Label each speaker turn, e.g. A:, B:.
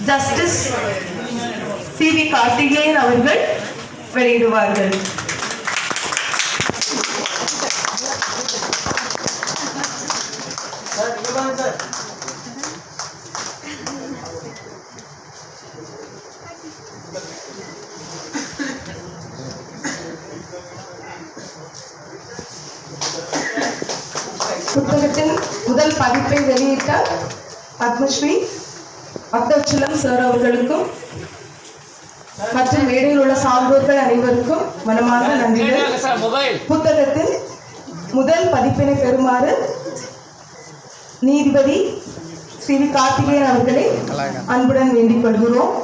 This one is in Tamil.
A: Justice CV. கார்த்திகேயன் அவர்கள் வெளியிடுவார்கள்.
B: புத்தகத்தின் முதல் பதிப்பை வெளியிட்ட பத்மஸ்ரீ பக்தவச்சலம் சார் அவர்களுக்கும் மற்றும் மேடையில் உள்ள சான்றோர்கள் அனைவருக்கும் மனமார்ந்த நன்றிகள். புத்தகத்தின் முதல் பதிப்பினை பெறுமாறு நீதிபதி சி.வி. கார்த்திகேயன் அவர்களை அன்புடன் வேண்டிக் கொள்கிறோம்.